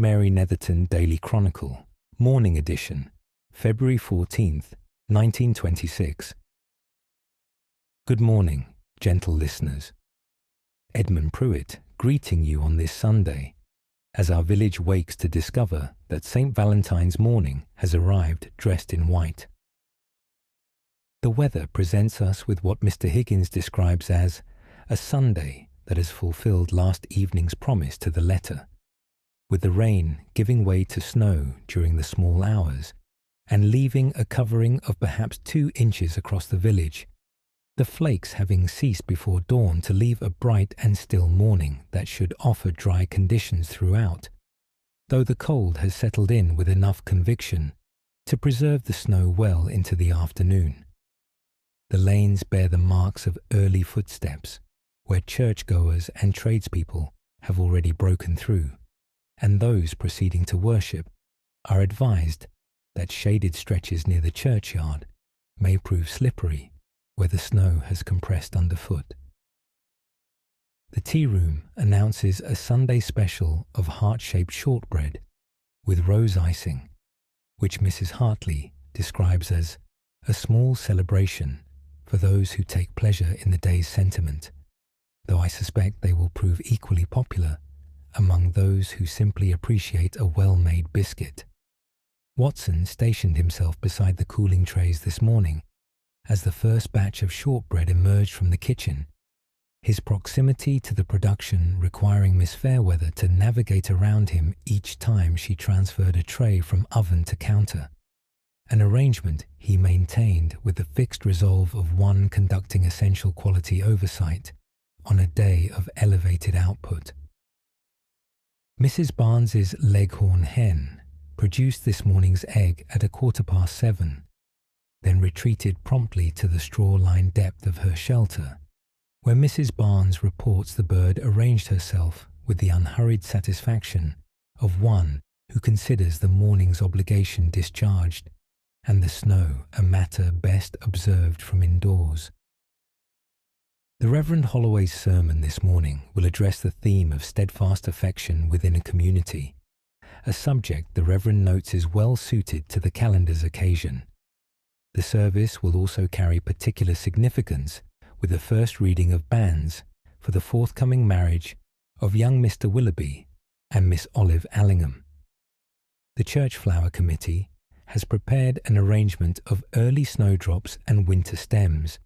Mary Netherton Daily Chronicle, Morning Edition, February 14th, 1926. Good morning, gentle listeners. Edmund Pruitt greeting you on this Sunday, as our village wakes to discover that St. Valentine's morning has arrived dressed in white. The weather presents us with what Mr. Higgins describes as a Sunday that has fulfilled last evening's promise to the letter, with the rain giving way to snow during the small hours and leaving a covering of perhaps 2 inches across the village, the flakes having ceased before dawn to leave a bright and still morning that should offer dry conditions throughout, though the cold has settled in with enough conviction to preserve the snow well into the afternoon. The lanes bear the marks of early footsteps, where churchgoers and tradespeople have already broken through, and those proceeding to worship are advised that shaded stretches near the churchyard may prove slippery where the snow has compressed underfoot. The tea room announces a Sunday special of heart-shaped shortbread with rose icing, which Mrs. Hartley describes as a small celebration for those who take pleasure in the day's sentiment, though I suspect they will prove equally popular among those who simply appreciate a well-made biscuit. Watson stationed himself beside the cooling trays this morning as the first batch of shortbread emerged from the kitchen, his proximity to the production requiring Miss Fairweather to navigate around him each time she transferred a tray from oven to counter, an arrangement he maintained with the fixed resolve of one conducting essential quality oversight on a day of elevated output. Mrs. Barnes's leghorn hen produced this morning's egg at 7:15, then retreated promptly to the straw-lined depth of her shelter, where Mrs. Barnes reports the bird arranged herself with the unhurried satisfaction of one who considers the morning's obligation discharged and the snow a matter best observed from indoors. The Reverend Holloway's sermon this morning will address the theme of steadfast affection within a community, a subject the Reverend notes is well suited to the calendar's occasion. The service will also carry particular significance with the first reading of banns for the forthcoming marriage of young Mr. Willoughby and Miss Olive Allingham. The Church Flower Committee has prepared an arrangement of early snowdrops and winter stems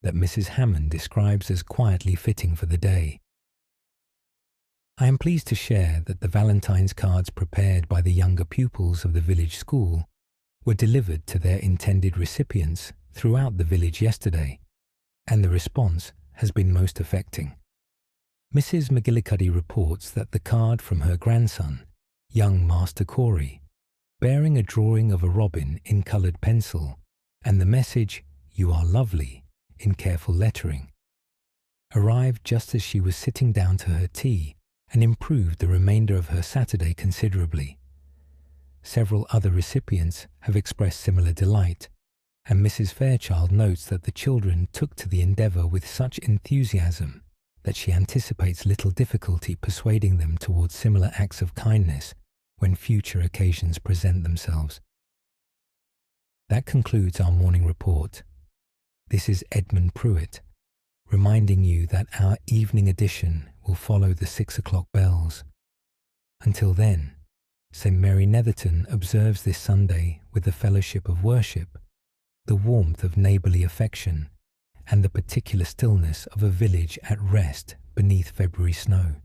that Mrs. Hammond describes as quietly fitting for the day. I am pleased to share that the Valentine's cards prepared by the younger pupils of the village school were delivered to their intended recipients throughout the village yesterday, and the response has been most affecting. Mrs. McGillicuddy reports that the card from her grandson, young Master Corey, bearing a drawing of a robin in coloured pencil and the message, "You are lovely," in careful lettering, arrived just as she was sitting down to her tea and improved the remainder of her Saturday considerably. Several other recipients have expressed similar delight, and Mrs. Fairchild notes that the children took to the endeavour with such enthusiasm that she anticipates little difficulty persuading them towards similar acts of kindness when future occasions present themselves. That concludes our morning report. This is Edmund Pruitt, reminding you that our evening edition will follow the 6 o'clock bells. Until then, St. Mary Netherton observes this Sunday with the fellowship of worship, the warmth of neighbourly affection, and the particular stillness of a village at rest beneath February snow.